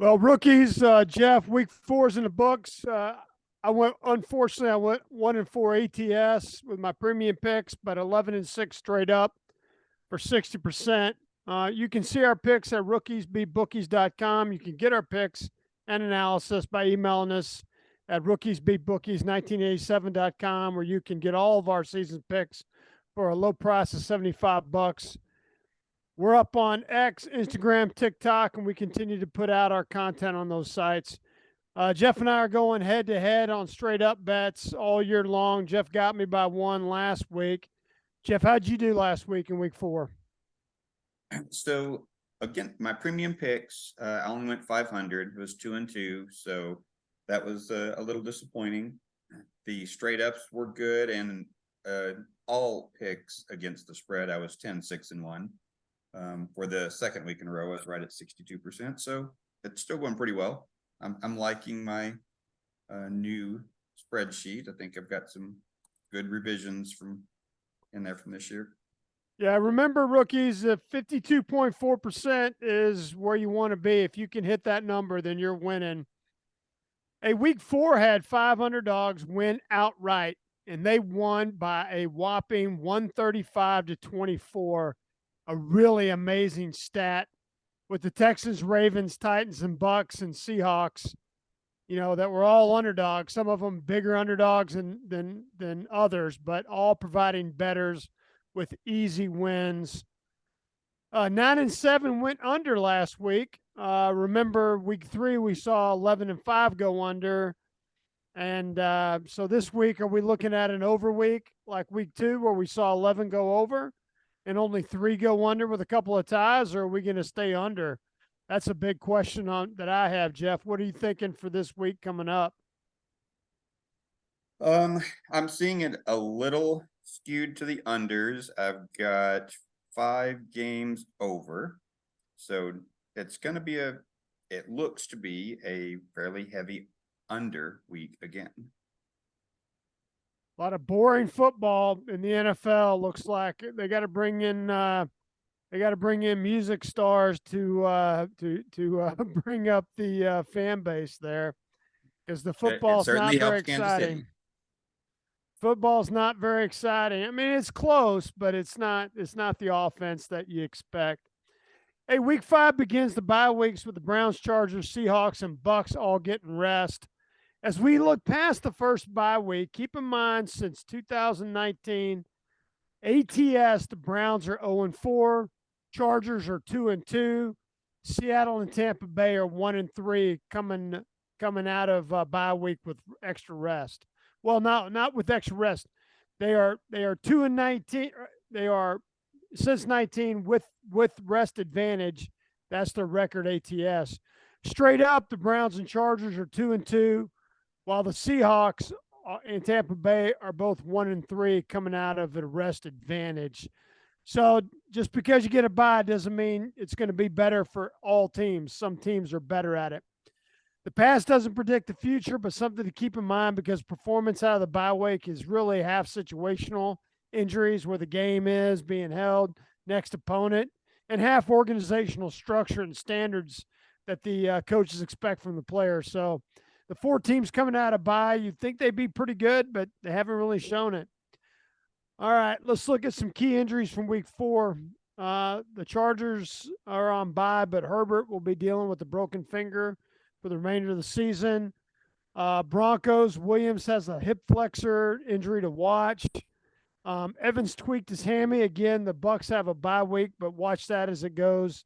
Well, rookies, Jeff, week four's in the books. Unfortunately, I went 1-4 ATS with my premium picks, but 11-6 straight up for 60%. You can see our picks at rookiesbeatbookies.com. You can get our picks and analysis by emailing us at rookiesbeatbookies1987.com, where you can get all of our season picks for a low price of $75. We're up on X, Instagram, TikTok, and we continue to put out our content on those sites. Jeff and I are going head to head on straight up bets all year long. Jeff got me by one last week. Jeff, how'd you do last week in week four? So again, my premium picks, I only went 500. It was 2-2, so that was a little disappointing. The straight ups were good, and all picks against the spread, I was 10-6-1. For the second week in a row, I was right at 62%. So it's still going pretty well. I'm liking my new spreadsheet. I think I've got some good revisions from this year. Yeah, remember, rookies, if 52.4% is where you want to be, if you can hit that number, then you're winning. Week four had 5 underdogs win outright, and they won by a whopping 135-24. A really amazing stat with the Texans, Ravens, Titans, and Bucks and Seahawks, that were all underdogs, some of them bigger underdogs than others, but all providing bettors with easy wins. 9-7 went under last week. Remember, week three, we saw 11-5 go under. And so this week, are we looking at an over week like week two, where we saw 11 go over and only 3 go under with a couple of ties, or are we going to stay under? That's a big question that I have, Jeff. What are you thinking for this week coming up? I'm seeing it a little skewed to the unders. I've got 5 games over, so it's going to be it looks to be a fairly heavy under week again. A lot of boring football in the NFL. Looks like they got to bring in music stars to bring up the fan base there, because the football's not very exciting. Football's not very exciting. I mean, it's close, but it's not the offense that you expect. Hey, week 5 begins the bye weeks with the Browns, Chargers, Seahawks, and Bucks all getting rest. As we look past the first bye week, keep in mind, since 2019, ATS, the Browns are 0-4, Chargers are 2-2, Seattle and Tampa Bay are 1-3, coming out of bye week with extra rest. Well, not with extra rest. They are 2-19. They are since 19 with rest advantage. That's their record ATS. Straight up, the Browns and Chargers are 2-2, while the Seahawks and Tampa Bay are both 1-3, coming out of a rest advantage. So just because you get a bye doesn't mean it's going to be better for all teams. Some teams are better at it. The past doesn't predict the future, but something to keep in mind, because performance out of the bye week is really half situational injuries, where the game is being held next opponent, and half organizational structure and standards that the coaches expect from the players. So the 4 teams coming out of bye, you'd think they'd be pretty good, but they haven't really shown it. All right, let's look at some key injuries from week 4. The Chargers are on bye, but Herbert will be dealing with a broken finger for the remainder of the season. Broncos, Williams has a hip flexor injury to watch. Evans tweaked his hammy. Again, the Bucks have a bye week, but watch that as it goes.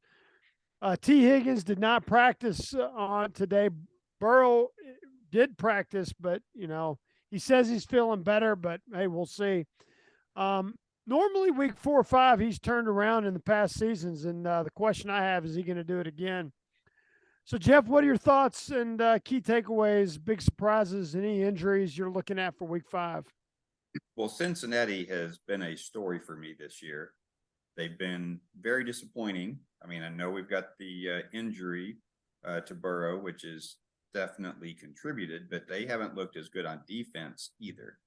T. Higgins did not practice on today. Burrow did practice, but, he says he's feeling better, but hey, we'll see. Normally week 4 or 5, he's turned around in the past seasons. And the question I have is he going to do it again? So, Jeff, what are your thoughts and key takeaways, big surprises, any injuries you're looking at for week 5? Well, Cincinnati has been a story for me this year. They've been very disappointing. I mean, I know we've got the injury to Burrow, which is definitely contributed, but they haven't looked as good on defense either.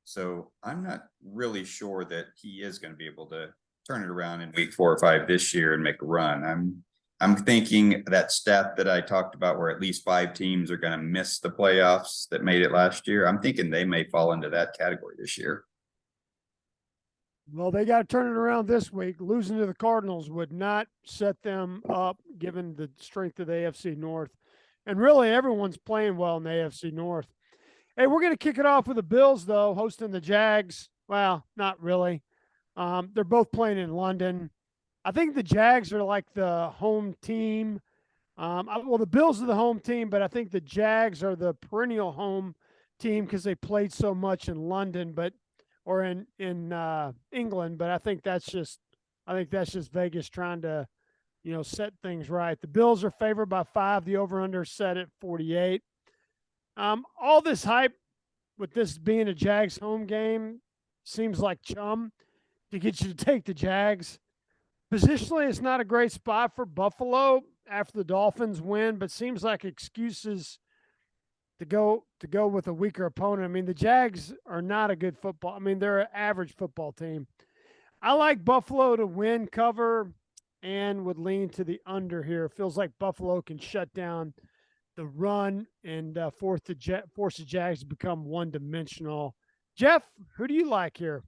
So I'm not really sure that he is going to be able to turn it around in week 4 or 5 this year and make a run. I'm thinking that stat that I talked about where at least 5 teams are going to miss the playoffs that made it last year. I'm thinking they may fall into that category this year. Well, they got to turn it around this week. Losing to the Cardinals would not set them up, given the strength of the AFC North. And really, everyone's playing well in the AFC North. Hey, we're going to kick it off with the Bills, though, hosting the Jags. Well, not really. They're both playing in London. I think the Jags are like the home team. Well, the Bills are the home team, but I think the Jags are the perennial home team because they played so much in London, or in England. But I think that's just Vegas trying to, set things right. The Bills are favored by 5. The over/under set at 48. All this hype with this being a Jags home game seems like chum to get you to take the Jags. Positionally, it's not a great spot for Buffalo after the Dolphins win, but seems like excuses to go with a weaker opponent. I mean, the Jags are not a good football. I mean, they're an average football team. I like Buffalo to win, cover, and would lean to the under here. It feels like Buffalo can shut down the run and force the Jags to become one-dimensional. Jeff, who do you like here?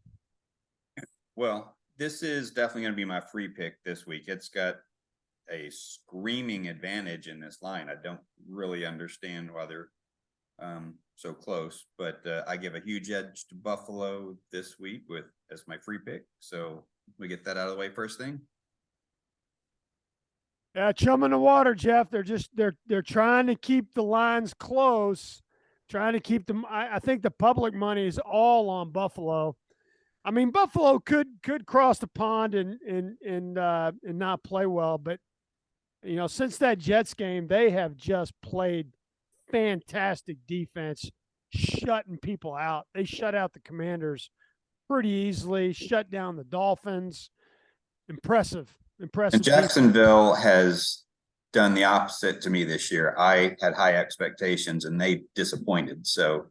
Well, this is definitely going to be my free pick this week. It's got a screaming advantage in this line. I don't really understand why they're so close, but I give a huge edge to Buffalo this week as my free pick. So we get that out of the way first thing. Yeah, chum in the water, Jeff. They're trying to keep the lines close, trying to keep them. I think the public money is all on Buffalo. I mean, Buffalo could cross the pond and not play well, but since that Jets game, they have just played fantastic defense, shutting people out. They shut out the Commanders pretty easily, shut down the Dolphins. Impressive. And Jacksonville has done the opposite to me this year. I had high expectations and they disappointed. So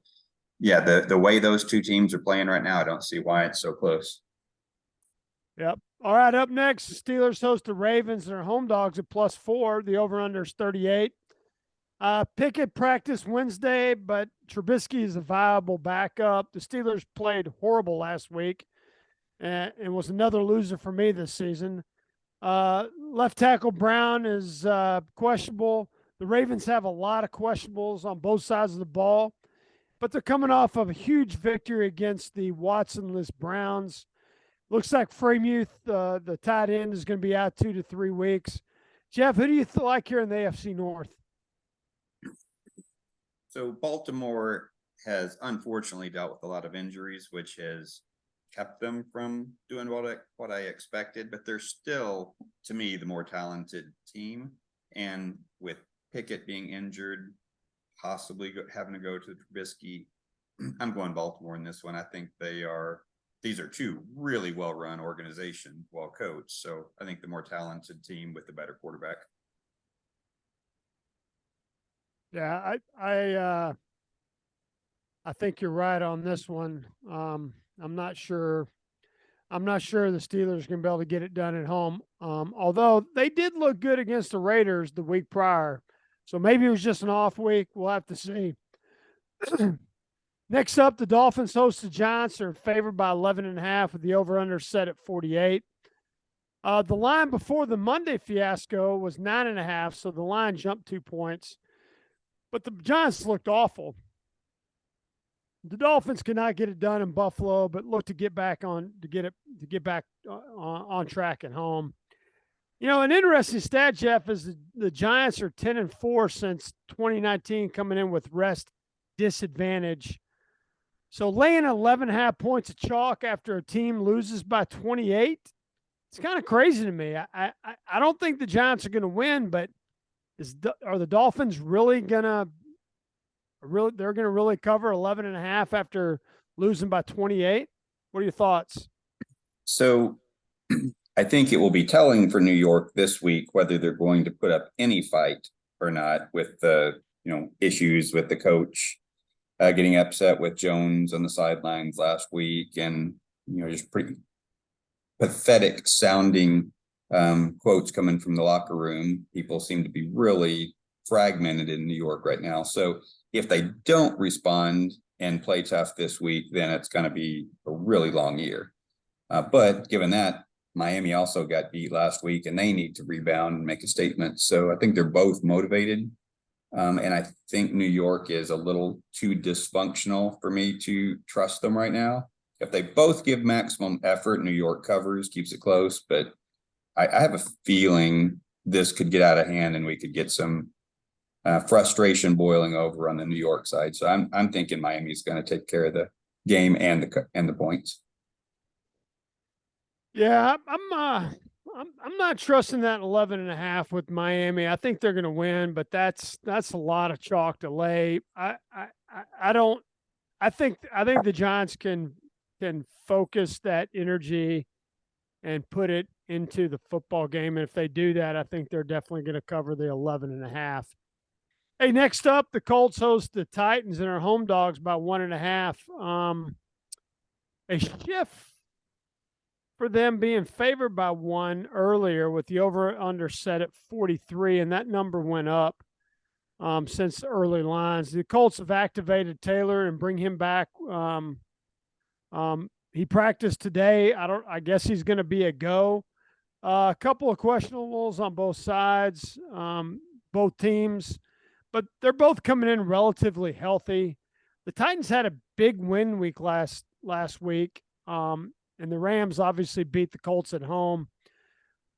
yeah, the way those two teams are playing right now, I don't see why it's so close. Yep. All right, up next, the Steelers host the Ravens. They're home dogs at +4. The over/under is 38. Pickett practiced Wednesday, but Trubisky is a viable backup. The Steelers played horrible last week and was another loser for me this season. Left tackle Brown is questionable. The Ravens have a lot of questionables on both sides of the ball, but they're coming off of a huge victory against the Watsonless Browns. Looks like Freiermuth, the tight end, is going to be out 2 to 3 weeks. Jeff, who do you like here in the AFC North? So Baltimore has unfortunately dealt with a lot of injuries, which has kept them from doing what I expected, but they're still, to me, the more talented team. And with Pickett being injured, possibly having to go to Trubisky, I'm going Baltimore in this one. I think these are two really well-run organizations, well-coached. So I think the more talented team with the better quarterback. Yeah, I think you're right on this one. I'm not sure the Steelers are going to be able to get it done at home. Although they did look good against the Raiders the week prior. So maybe it was just an off week. We'll have to see. Next up, the Dolphins host the Giants. Are favored by 11.5 with the over/under set at 48. The line before the Monday fiasco was 9.5, so the line jumped 2 points. But the Giants looked awful. The Dolphins could not get it done in Buffalo, but look to get back on track at home. An interesting stat, Jeff, is the Giants are 10-4 since 2019, coming in with rest disadvantage. So laying 11.5 points of chalk after a team loses by 28, it's kind of crazy to me. I don't think the Giants are going to win, but are the Dolphins really going to really cover 11.5 after losing by 28? What are your thoughts? So I think it will be telling for New York this week whether they're going to put up any fight or not with the issues with the coach getting upset with Jones on the sidelines last week, and just pretty pathetic sounding quotes coming from the locker room. People seem to be really fragmented in New York right now. So if they don't respond and play tough this week, then it's going to be a really long year. But given that, Miami also got beat last week and they need to rebound and make a statement. So I think they're both motivated. And I think New York is a little too dysfunctional for me to trust them right now. If they both give maximum effort, New York covers, keeps it close. But I have a feeling this could get out of hand and we could get some frustration boiling over on the New York side. So I'm thinking Miami's going to take care of the game and the points. Yeah, I'm not trusting that 11.5 with Miami. I think they're going to win, but that's a lot of chalk to lay. I don't. I think the Giants can focus that energy and put it into the football game. And if they do that, I think they're definitely going to cover the 11.5. Hey, next up, the Colts host the Titans and are home dogs by 1.5. A shift for them being favored by 1 earlier with the over-under set at 43, and that number went up since the early lines. The Colts have activated Taylor and bring him back. He practiced today. I guess he's going to be a go. A couple of questionables on both sides, both teams, but they're both coming in relatively healthy. The Titans had a big win week last week. And the Rams obviously beat the Colts at home.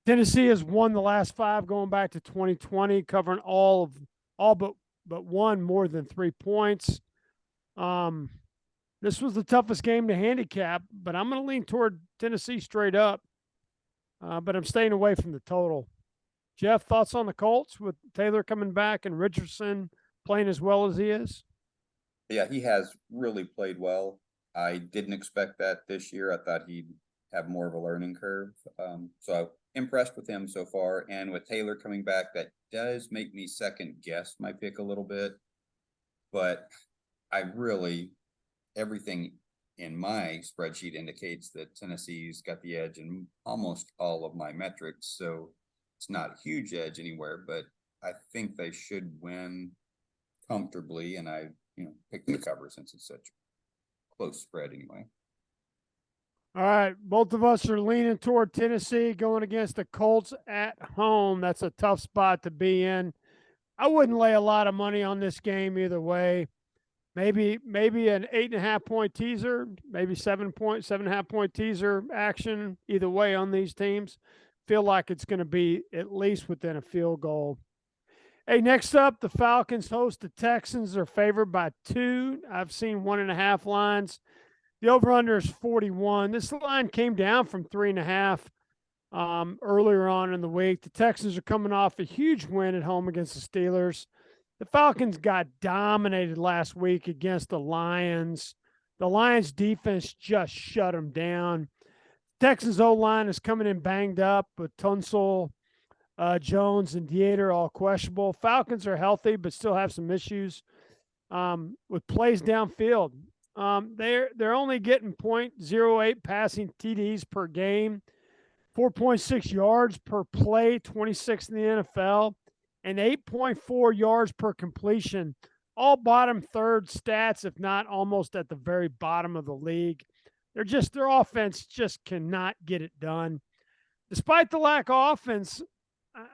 Tennessee has won the last 5 going back to 2020, covering all but one more than 3 points. This was the toughest game to handicap, but I'm going to lean toward Tennessee straight up. But I'm staying away from the total. Jeff, thoughts on the Colts with Taylor coming back and Richardson playing as well as he is? Yeah, he has really played well. I didn't expect that this year. I thought he'd have more of a learning curve. So impressed with him so far. And with Taylor coming back, that does make me second guess my pick a little bit. But everything in my spreadsheet indicates that Tennessee's got the edge in almost all of my metrics. So it's not a huge edge anywhere, but I think they should win comfortably. And I, picked the cover since it's such a close spread anyway. All right. Both of us are leaning toward Tennessee going against the Colts at home. That's a tough spot to be in. I wouldn't lay a lot of money on this game either way. Maybe an 8.5 point teaser, maybe 7.5 point teaser action either way on these teams. Feel like it's going to be at least within a field goal. Hey, next up, the Falcons host the Texans. They're favored by 2. I've seen 1.5 lines. The over-under is 41. This line came down from 3.5 earlier on in the week. The Texans are coming off a huge win at home against the Steelers. The Falcons got dominated last week against the Lions. The Lions defense just shut them down. Texans O-line is coming in banged up with Tunsil, Jones, and Dieter all questionable. Falcons are healthy but still have some issues with plays downfield. They're only getting 0.08 passing TDs per game, 4.6 yards per play, 26th in the NFL, and 8.4 yards per completion. All bottom third stats, if not almost at the very bottom of the league. Their offense just cannot get it done. Despite the lack of offense,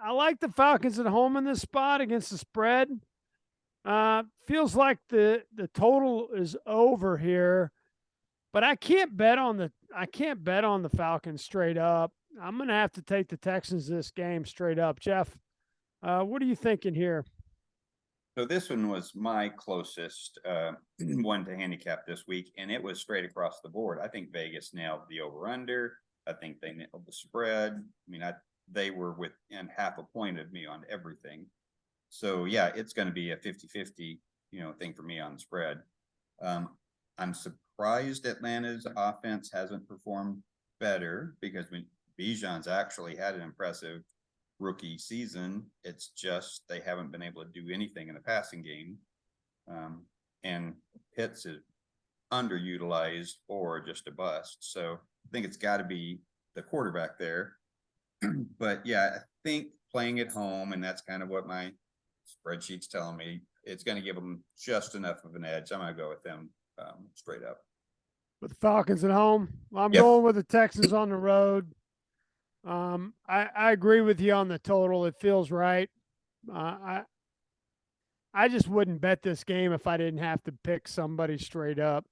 I like the Falcons at home in this spot against the spread. Feels like the total is over here, but I can't bet on the Falcons straight up. I'm going to have to take the Texans this game straight up. Jeff, what are you thinking here? So this one was my closest one to handicap this week, and it was straight across the board. I think Vegas nailed the over-under. I think they nailed the spread. I mean, they were within half a point of me on everything. So, yeah, it's going to be a 50-50, thing for me on the spread. I'm surprised Atlanta's offense hasn't performed better because Bijan's actually had an impressive rookie season. It's just they haven't been able to do anything in the passing game. And Pitts is underutilized or just a bust. So I think it's got to be the quarterback there. But yeah, I think playing at home, and that's kind of what my spreadsheet's telling me, it's going to give them just enough of an edge. I'm going to go with them straight up. With the Falcons at home, well, I'm Yep. going with the Texans on the road. I agree with you on the total. It feels right. I just wouldn't bet this game if I didn't have to pick somebody straight up.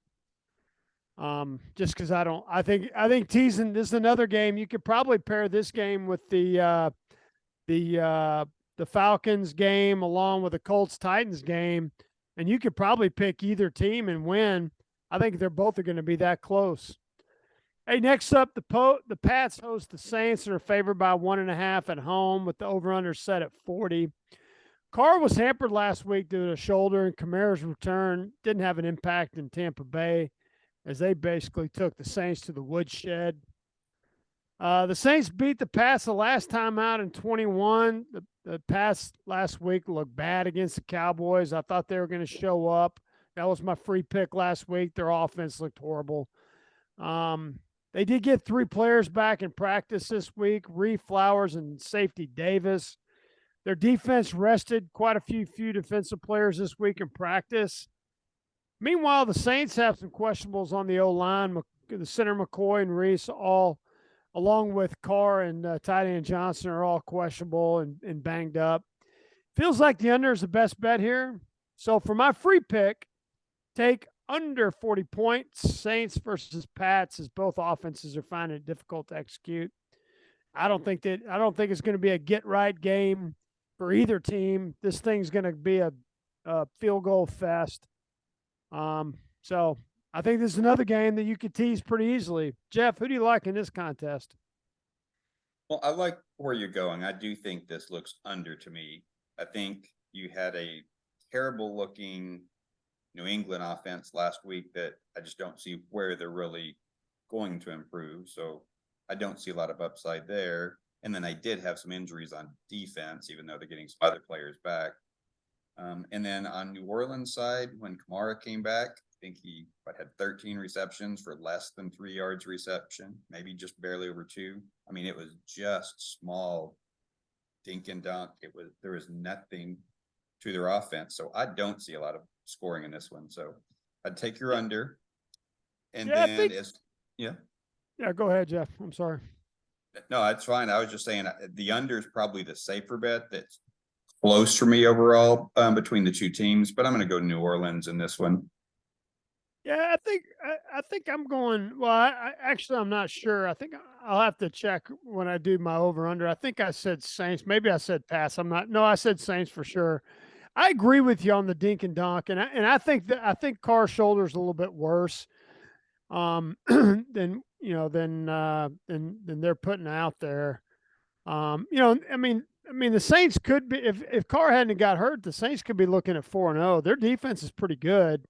Just because I think teasing this is another game. You could probably pair this game with the Falcons game along with the Colts Titans game, and you could probably pick either team and win. I think they're both are going to be that close. Hey, next up, the Pats host the Saints and are favored by 1.5 at home with the over/under set at 40. Carr was hampered last week due to a shoulder, and Kamara's return didn't have an impact in Tampa Bay as they basically took the Saints to the woodshed. The Saints beat the Pats the last time out in 21. The Pats last week looked bad against the Cowboys. I thought they were going to show up. That was my free pick last week. Their offense looked horrible. They did get 3 players back in practice this week, Reed Flowers and safety Davis. Their defense rested quite a few defensive players this week in practice. Meanwhile, the Saints have some questionables on the O-line. The center McCoy and Reese, all along with Carr and tight end Johnson, are all questionable and banged up. Feels like the under is the best bet here. So for my free pick, take under 40 points, Saints versus Pats, as both offenses are finding it difficult to execute. I don't think it's going to be a get right game for either team. This thing's going to be a field goal fest. So I think this is another game that you could tease pretty easily. Jeff, who do you like in this contest? Well, I like where you're going. I do think this looks under to me. I think you had a terrible looking New England offense last week that I just don't see where they're really going to improve. So I don't see a lot of upside there. And then I did have some injuries on defense, even though they're getting some other players back. And then on New Orleans side, when Kamara came back, I think he had 13 receptions for less than 3 yards reception, maybe just barely over 2. I mean, it was just small dink and dunk. There was nothing to their offense. So I don't see a lot of scoring in this one. So I'd take your under. And then Yeah, go ahead, Jeff. I'm sorry. No, that's fine. I was just saying the under is probably the safer bet. That's close for me overall between the two teams, but I'm going to go New Orleans in this one. Yeah, I think I'm going. Well, I'm not sure. I think I'll have to check when I do my over under. I think I said Saints. Maybe I said Pats. I'm not. No, I said Saints for sure. I agree with you on the dink and dunk, and I think Carr's shoulder is a little bit worse than they're putting out there. I mean the Saints could be, if Carr hadn't got hurt, the Saints could be looking at 4-0. Their defense is pretty good.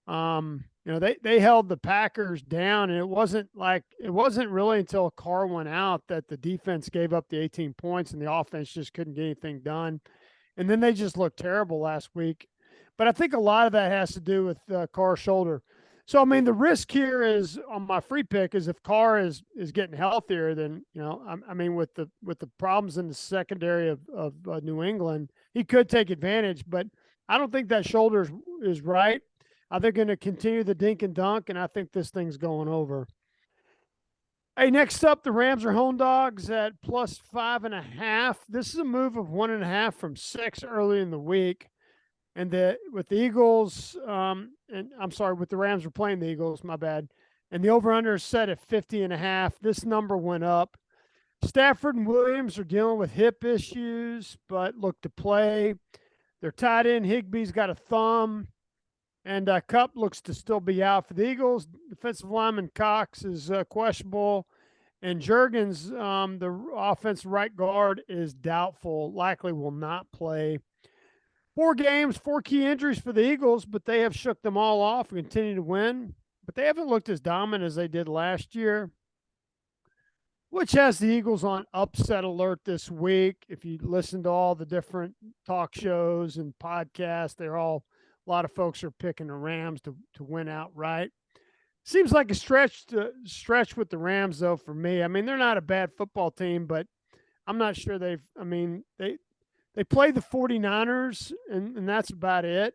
They held the Packers down, and it wasn't really until Carr went out that the defense gave up the 18 points and the offense just couldn't get anything done. And then they just looked terrible last week. But I think a lot of that has to do with Carr's shoulder. So, I mean, the risk here is on my free pick is if Carr is getting healthier, then, with the problems in the secondary of New England, he could take advantage. But I don't think that shoulder is right. They're going to continue the dink and dunk, and I think this thing's going over. Hey, next up, the Rams are home dogs at plus 5.5. This is a move of 1.5 from 6 early in the week. And with the Eagles, with the Rams were playing the Eagles, my bad. And the over-under is set at 50.5. This number went up. Stafford and Williams are dealing with hip issues, but look to play. Their tight end, Higbee's got a thumb. And Kupp looks to still be out for the Eagles. Defensive lineman Cox is questionable. And Juergens, the offensive right guard, is doubtful, likely will not play. 4 games, 4 key injuries for the Eagles, but they have shook them all off and continue to win. But they haven't looked as dominant as they did last year, which has the Eagles on upset alert this week. If you listen to all the different talk shows and podcasts, a lot of folks are picking the Rams to win outright. Seems like a stretch with the Rams, though, for me. I mean, they're not a bad football team, but I'm not sure I mean, they play the 49ers and that's about it.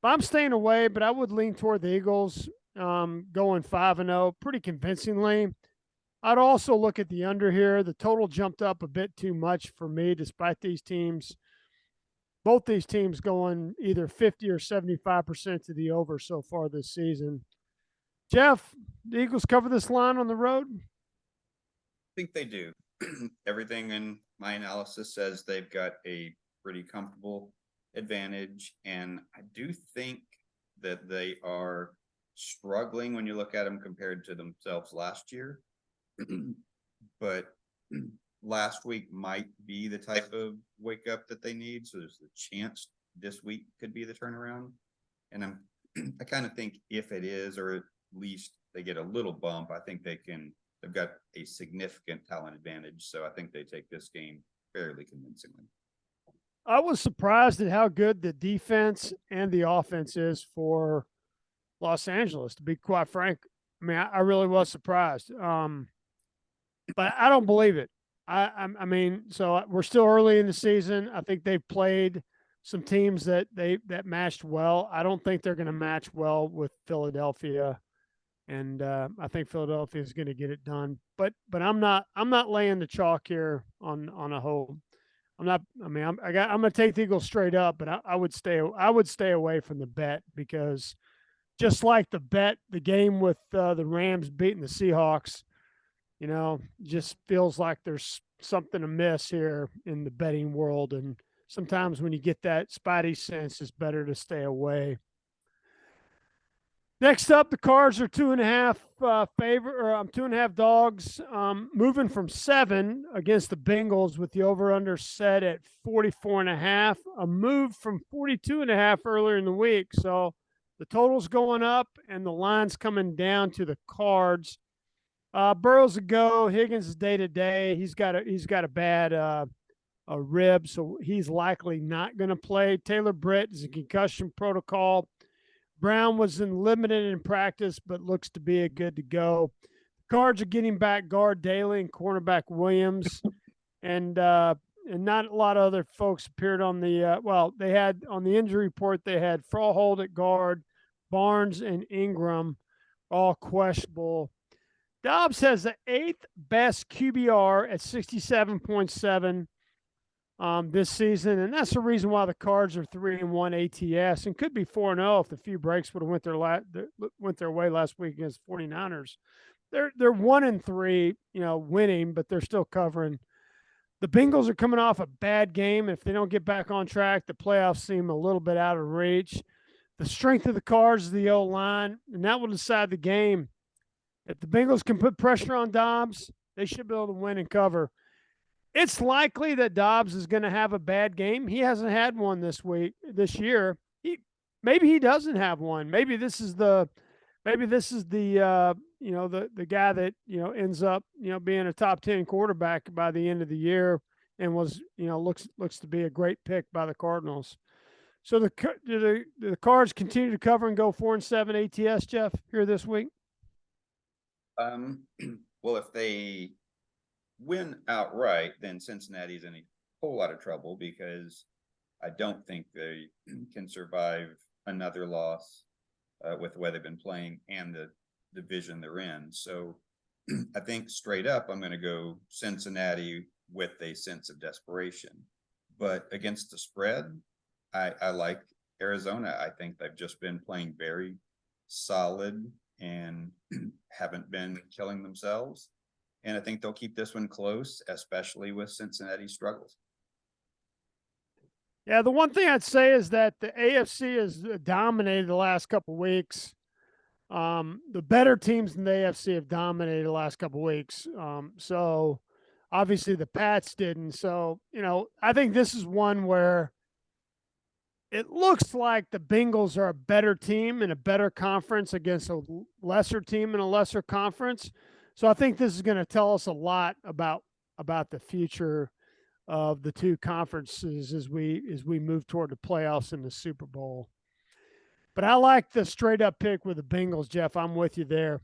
But I'm staying away, but I would lean toward the Eagles going 5-0 pretty convincingly. I'd also look at the under here. The total jumped up a bit too much for me, despite both these teams going either 50 or 75% to the over so far this season. Jeff, the Eagles cover this line on the road? I think they do. Everything in my analysis says they've got a pretty comfortable advantage, and I do think that they are struggling when you look at them compared to themselves last year. But last week might be the type of wake up that they need, so there's a chance this week could be the turnaround. And I kind of think if it is, or at least they get a little bump, I think they've got a significant talent advantage. So I think they take this game fairly convincingly. I was surprised at how good the defense and the offense is for Los Angeles, to be quite frank. I mean, I really was surprised. But I don't believe it. I mean, so we're still early in the season. I think they've played some teams that matched well. I don't think they're going to match well with Philadelphia, and I think Philadelphia is going to get it done. But I'm not laying the chalk here on a home. I'm not. I mean, I'm going to take the Eagles straight up, but I would stay away from the bet, because just like the game with the Rams beating the Seahawks, just feels like there's something amiss here in the betting world. And sometimes when you get that spidey sense, it's better to stay away. Next up, the Cards are 2.5 2.5 dogs, moving from 7 against the Bengals with the over-under set at 44.5, a move from 42.5 earlier in the week. So the total's going up and the line's coming down to the Cards. Burrow's a go. Higgins is day to day. He's got a bad a rib, so he's likely not going to play. Taylor Britt is in concussion protocol. Brown was limited in practice, but looks to be good to go. Cards are getting back guard Daly and cornerback Williams, and not a lot of other folks appeared on the. They had on the injury report. They had Frohold at guard, Barnes and Ingram, all questionable. Dobbs has the 8th best QBR at 67.7 this season, and that's the reason why the Cards are 3-1 ATS and could be 4-0 if the few breaks would have went their way last week against 49ers. They're 1-3, winning, but they're still covering. The Bengals are coming off a bad game. If they don't get back on track, the playoffs seem a little bit out of reach. The strength of the Cards is the O-line, and that will decide the game. If the Bengals can put pressure on Dobbs, they should be able to win and cover. It's likely that Dobbs is going to have a bad game. He hasn't had one this year. Maybe he doesn't have one. Maybe this is the guy that ends up being a top 10 quarterback by the end of the year, and was looks to be a great pick by the Cardinals. So the Cards continue to cover and go 4-7 ATS, Jeff, here this week. Well, if they win outright, then Cincinnati's in a whole lot of trouble, because I don't think they can survive another loss with the way they've been playing and the division they're in. So I think straight up, I'm going to go Cincinnati with a sense of desperation. But against the spread, I like Arizona. I think they've just been playing very solid and haven't been killing themselves. And I think they'll keep this one close, especially with Cincinnati's struggles. Yeah, the one thing I'd say is that the AFC has dominated the last couple of weeks. The better teams in the AFC have dominated the last couple of weeks. So obviously the Pats didn't. So, I think this is one where it looks like the Bengals are a better team in a better conference against a lesser team in a lesser conference. So I think this is going to tell us a lot about the future of the two conferences as we move toward the playoffs in the Super Bowl. But I like the straight up pick with the Bengals, Jeff. I'm with you there.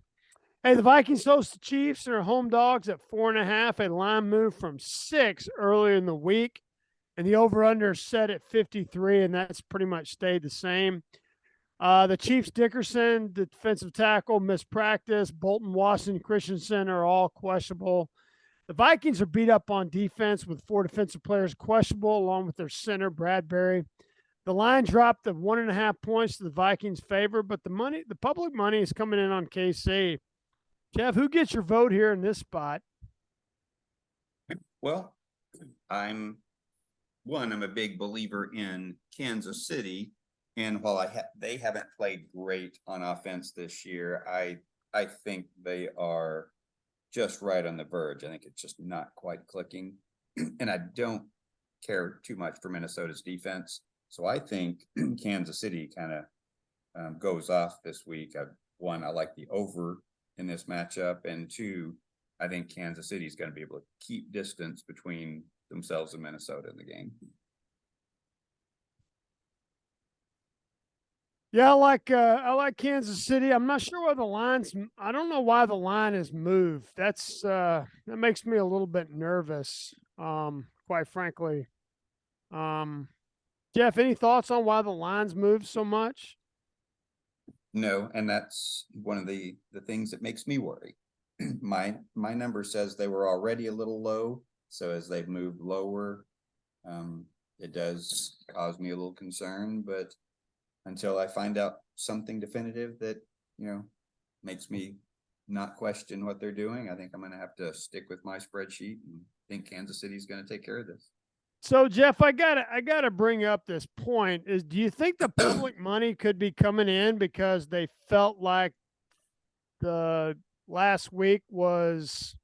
Hey, the Vikings host the Chiefs. They're home dogs at 4.5. A line move from 6 earlier in the week, and the over/under set at 53, and that's pretty much stayed the same. The Chiefs, Dickerson, the defensive tackle, missed practice. Bolton, Watson, Christensen are all questionable. The Vikings are beat up on defense with 4 defensive players questionable, along with their center, Bradbury. The line dropped to 1.5 points to the Vikings' favor, but the public money is coming in on KC. Jeff, who gets your vote here in this spot? Well, I'm a big believer in Kansas City. And while they haven't played great on offense this year, I think they are just right on the verge. I think it's just not quite clicking. And I don't care too much for Minnesota's defense. So I think Kansas City kind of goes off this week. One, I like the over in this matchup. And 2, I think Kansas City is going to be able to keep distance between themselves and Minnesota in the game. Yeah, I like Kansas City. I'm not sure why the line's. I don't know why the line has moved. That makes me a little bit nervous. Quite frankly. Jeff, any thoughts on why the line's moved so much? No, and that's one of the things that makes me worry. My number says they were already a little low, so as they've moved lower, it does cause me a little concern. But until I find out something definitive that, makes me not question what they're doing, I think I'm going to have to stick with my spreadsheet and think Kansas City's going to take care of this. So, Jeff, I gotta bring up this point. Do you think the public money could be coming in because they felt like the last week was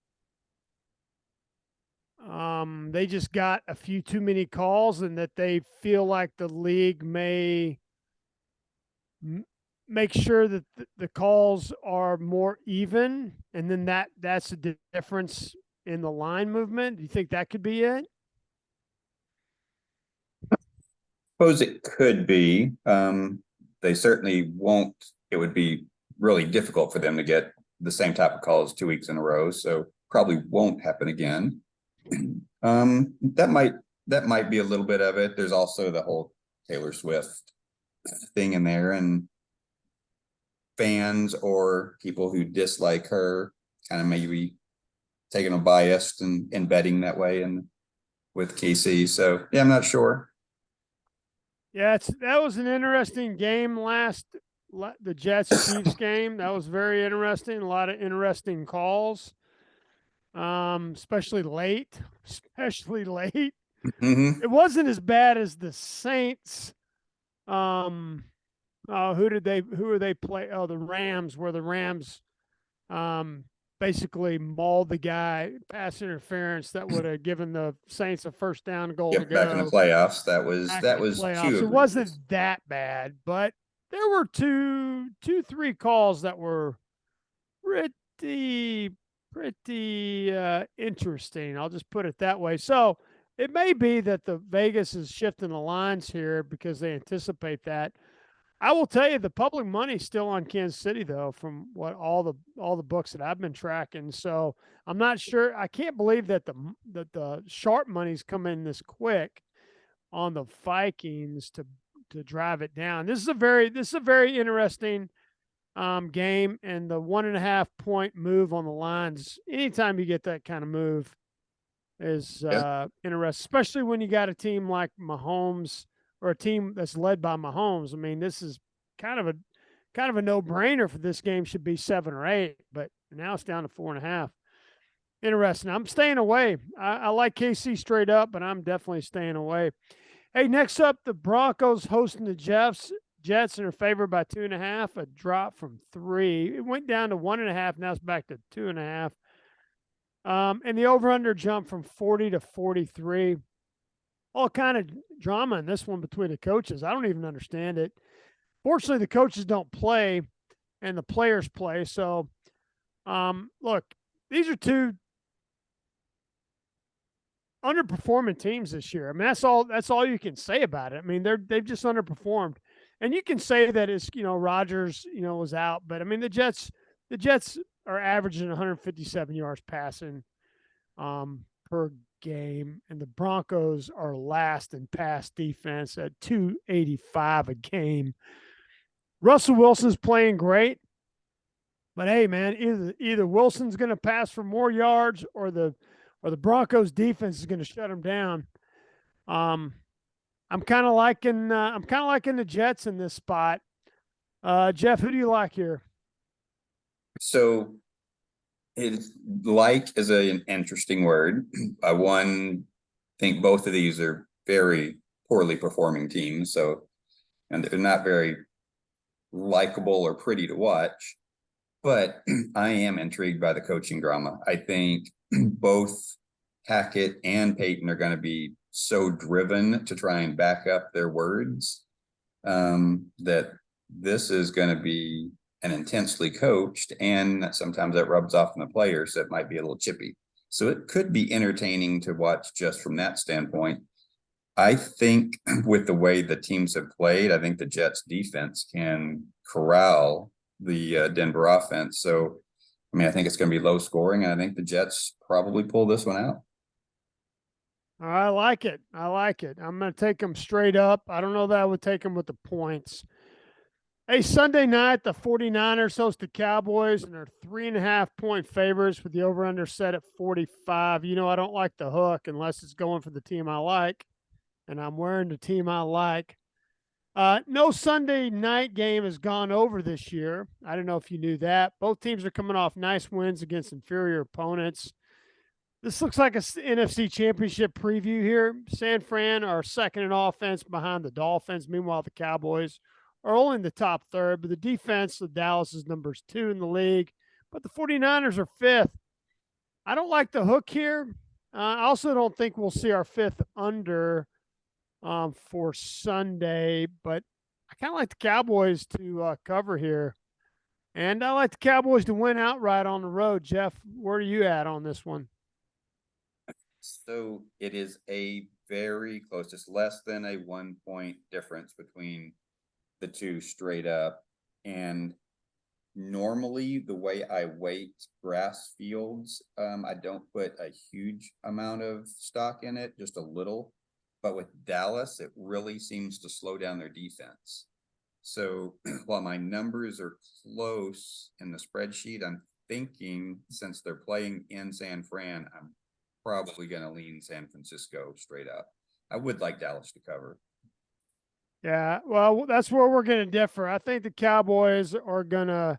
they just got a few too many calls, and that they feel like the league may make sure that the calls are more even, and then that's the difference in the line movement? Do you think that could be it? Suppose it could be. They certainly won't. It would be really difficult for them to get the same type of calls 2 weeks in a row, so probably won't happen again. That might be a little bit of it. There's also the whole Taylor Swift thing in there, and fans or people who dislike her kind of maybe taking a bias and betting that way and with KC. So yeah, I'm not sure. Yeah, that was an interesting game the Jets Chiefs game. That was very interesting. A lot of interesting calls, especially late. Mm-hmm. It wasn't as bad as the Saints. Who are they play? Oh, the Rams, where the Rams basically mauled the guy, pass interference that would have given the Saints a first down goal to go. Back in the playoffs, that was playoffs. It wasn't that bad, but there were three calls that were pretty interesting. I'll just put it that way. So it may be that the Vegas is shifting the lines here because they anticipate that. I will tell you, the public money's still on Kansas City, though, from what all the books that I've been tracking. So I'm not sure. I can't believe that the sharp money's come in this quick on the Vikings to drive it down. This is a very interesting game, and the 1.5 point move on the lines. Anytime you get that kind of move is interesting, especially when you got a team like Mahomes. Or a team that's led by Mahomes. I mean, this is kind of a no-brainer for this game should be 7 or 8, but now it's down to 4.5. Interesting. I'm staying away. I like KC straight up, but I'm definitely staying away. Hey, next up, the Broncos hosting the Jets. Jets are favored by 2.5, a drop from 3. It went down to 1.5. Now it's back to 2.5. And the over/under jumped from 40 to 43. All kind of drama in this one between the coaches. I don't even understand it. Fortunately, the coaches don't play and the players play. So, look, these are two underperforming teams this year. I mean, that's all you can say about it. I mean, they've just underperformed. And you can say that it's, Rodgers, was out, but I mean, the Jets are averaging 157 yards passing per game, and the Broncos are last in pass defense at 285 a game. Russell Wilson's playing great, but hey, man, either Wilson's going to pass for more yards, or the Broncos defense is going to shut him down. I'm kind of liking the Jets in this spot. Jeff, who do you like here? So, like is an interesting word. I think both of these are very poorly performing teams, and they're not very likable or pretty to watch. But I am intrigued by the coaching drama. I think both Hackett and Peyton are going to be so driven to try and back up their words that this is going to be an intensely coached, and sometimes that rubs off on the players that might be a little chippy. So it could be entertaining to watch just from that standpoint. I think with the way the teams have played, I think the Jets defense can corral the Denver offense. So, I mean, I think it's going to be low scoring, and I think the Jets probably pull this one out. I like it. I'm going to take them straight up. I don't know that I would take them with the points. Hey, Sunday night, the 49ers host the Cowboys, and they're 3.5-point favorites with the over-under set at 45. You know, I don't like the hook unless it's going for the team I like, and I'm wearing the team I like. No Sunday night game has gone over this year. I don't know if you knew that. Both teams are coming off nice wins against inferior opponents. This looks like a NFC Championship preview here. San Fran are second in offense behind the Dolphins. Meanwhile, the Cowboys are only in the top third, but the defense of Dallas is numbers 2 in the league. But the 49ers are 5th. I don't like the hook here. I also don't think we'll see our 5th under for Sunday, but I kind of like the Cowboys to cover here. And I like the Cowboys to win outright on the road. Jeff, where are you at on this one? So it is a very close, just less than a 1-point difference between the two straight up. And normally the way I weight grass fields, I don't put a huge amount of stock in it, just a little. But with Dallas, it really seems to slow down their defense. So while my numbers are close in the spreadsheet, I'm thinking since they're playing in San Fran, I'm probably going to lean San Francisco straight up. I would like Dallas to cover. Yeah, well, that's where we're going to differ. I think the Cowboys are going to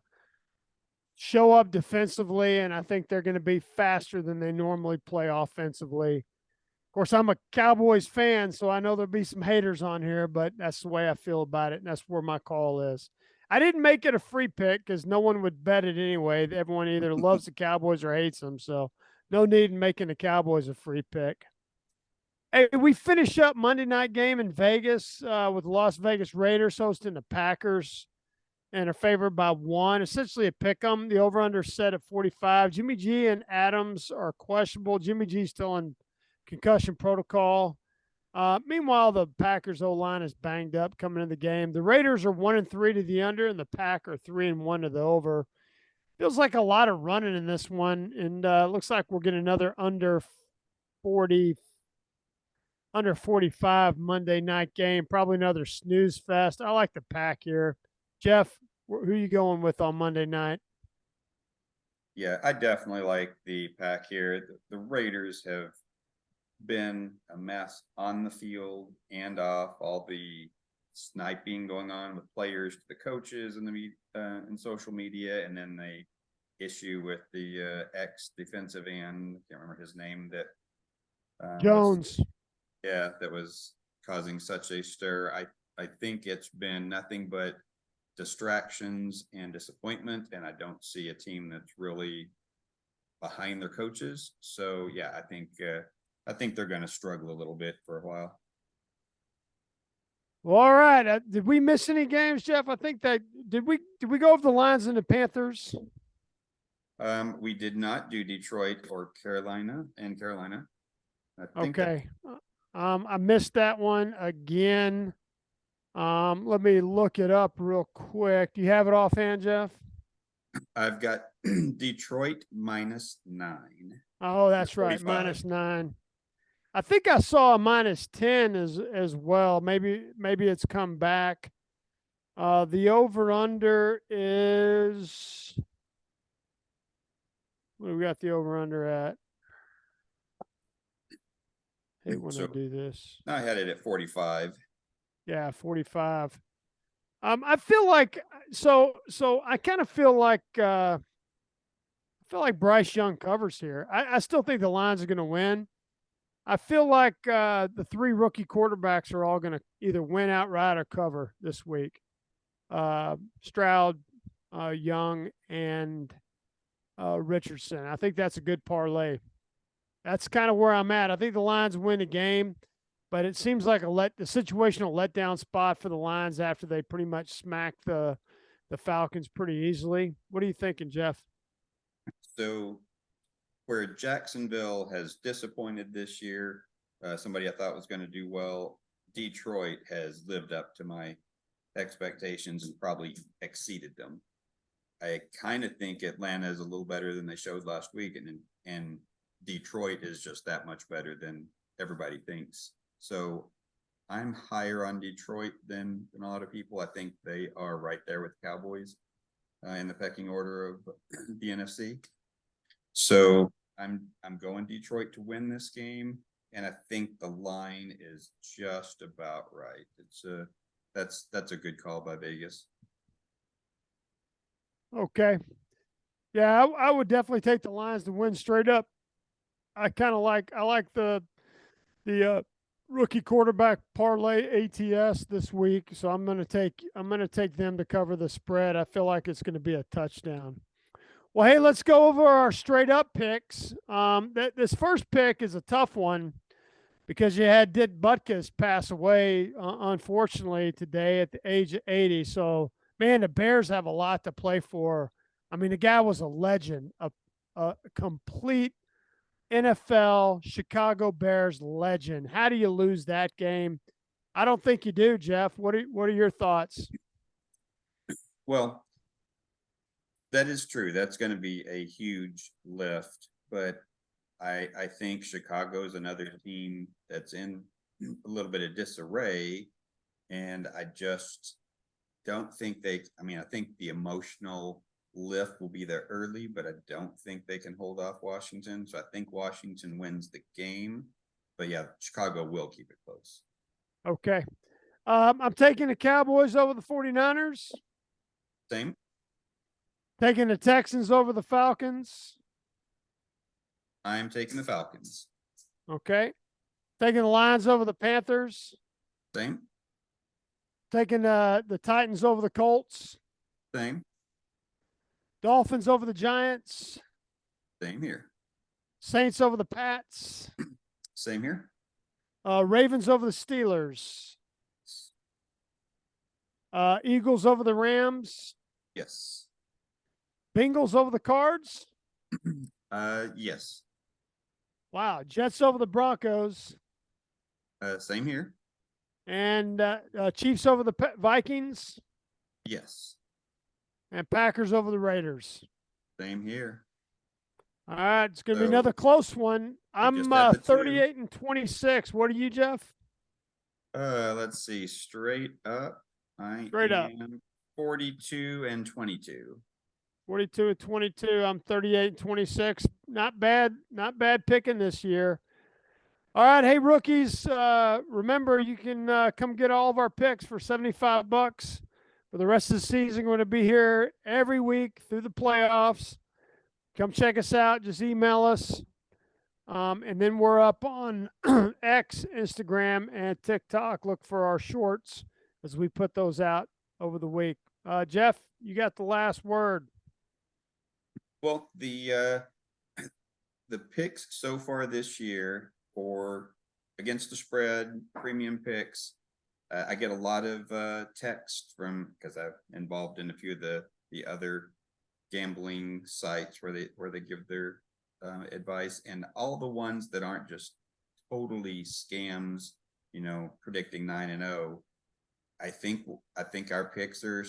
show up defensively, and I think they're going to be faster than they normally play offensively. Of course, I'm a Cowboys fan, so I know there'll be some haters on here, but that's the way I feel about it, and that's where my call is. I didn't make it a free pick because no one would bet it anyway. Everyone either loves the Cowboys or hates them, so no need in making the Cowboys a free pick. Hey, we finish up Monday night game in Vegas with the Las Vegas Raiders hosting the Packers, and are favored by 1. Essentially a pick 'em. The over-under set at 45. Jimmy G and Adams are questionable. Jimmy G's still in concussion protocol. Meanwhile, the Packers O-line is banged up coming into the game. The Raiders are 1-3 to the under, and the Pack are 3-1 to the over. Feels like a lot of running in this one, and looks like we'll get another under 45 Monday night game. Probably another snooze fest. I like the Pack here. Jeff, who are you going with on Monday night? Yeah, I definitely like the Pack here. The Raiders have been a mess on the field and off. All the sniping going on with players to the coaches and the in social media, and then the issue with the ex-defensive end, I can't remember his name, that Jones. That was causing such a stir. I think it's been nothing but distractions and disappointment, and I don't see a team that's really behind their coaches. So yeah, I think they're going to struggle a little bit for a while. Well, all right. Did we miss any games, Jeff? I think that did we go over the Lions and the Panthers? We did not do Detroit or Carolina. Okay. I missed that one again. Let me look it up real quick. Do you have it offhand, Jeff? I've got Detroit -9. Oh, that's right, 45. -9. I think I saw a -10 as well. Maybe it's come back. The over under is, what do we got the over under at? Hate when I So do this. I had it at 45. Yeah, 45. I feel like, so I kind of feel like Bryce Young covers here. I still think the Lions are going to win. I feel like the three rookie quarterbacks are all going to either win outright or cover this week. Stroud, Young, and Richardson. I think that's a good parlay. That's kind of where I'm at. I think the Lions win the game, but it seems like the situational letdown spot for the Lions after they pretty much smacked the Falcons pretty easily. What are you thinking, Jeff? So where Jacksonville has disappointed this year, somebody I thought was going to do well, Detroit has lived up to my expectations and probably exceeded them. I kind of think Atlanta is a little better than they showed last week, and Detroit is just that much better than everybody thinks. So I'm higher on Detroit than a lot of people. I think they are right there with the Cowboys in the pecking order of the NFC. So I'm going Detroit to win this game, and I think the line is just about right. It's that's a good call by Vegas. Okay. Yeah, I would definitely take the Lions to win straight up. I like the rookie quarterback parlay ATS this week, so I'm gonna take them to cover the spread. I feel like it's gonna be a touchdown. Well, hey, let's go over our straight up picks. This first pick is a tough one because you had Dick Butkus pass away, unfortunately, today at the age of 80. So, man, the Bears have a lot to play for. I mean, the guy was a legend, a complete NFL Chicago Bears legend. How do you lose that game? I don't think you do, Jeff. What are your thoughts? Well, that is true. That's going to be a huge lift, but I think Chicago is another team that's in a little bit of disarray, and I just don't think I think the emotional lift will be there early, but I don't think they can hold off Washington. So I think Washington wins the game, but yeah, Chicago will keep it close. Okay. I'm taking the Cowboys over the 49ers. Same. Taking the Texans over the Falcons. I'm taking the Falcons. Okay. Taking the Lions over the Panthers. Same. Taking the Titans over the Colts. Same. Dolphins over the Giants. Same here. Saints over the Pats. Same here. Ravens over the Steelers. Eagles over the Rams. Yes. Bengals over the Cards. Yes. Wow. Jets over the Broncos. Same here. And Chiefs over the Vikings. Yes. And Packers over the Raiders. Same here. All right, it's going to be another close one. I'm 38 and 26. What are you, Jeff? Let's see. Straight up, I am 42 and 22. 42 and 22. I'm 38 and 26. Not bad picking this year. All right, hey rookies, remember you can come get all of our picks for $75 for the rest of the season. We're going to be here every week through the playoffs. Come check us out. Just email us. And then we're up on X, Instagram, and TikTok. Look for our shorts as we put those out over the week. Jeff, you got the last word. Well, the picks so far this year for against the spread premium picks, I get a lot of text from, because I'm involved in a few of the other gambling sites where they give their advice, and all the ones that aren't just totally scams, predicting 9-0. I think our picks are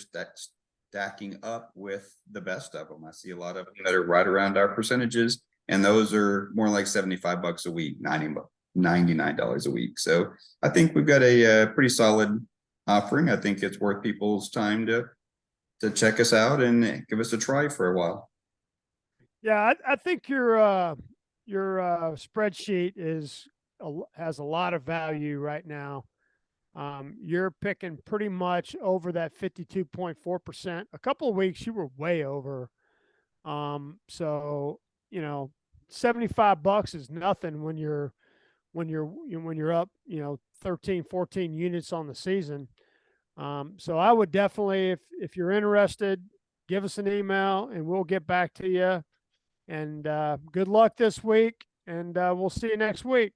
stacking up with the best of them. I see a lot of them that are right around our percentages, and those are more like $75 a week, $99 a week. So I think we've got a pretty solid offering. I think it's worth people's time to check us out and give us a try for a while. Yeah, I think your spreadsheet has a lot of value right now. You're picking pretty much over that 52.4%. A couple of weeks you were way over. So, you know, $75 is nothing when you're up, 13, 14 units on the season. So I would definitely, if you're interested, give us an email and we'll get back to you. And good luck this week, and we'll see you next week.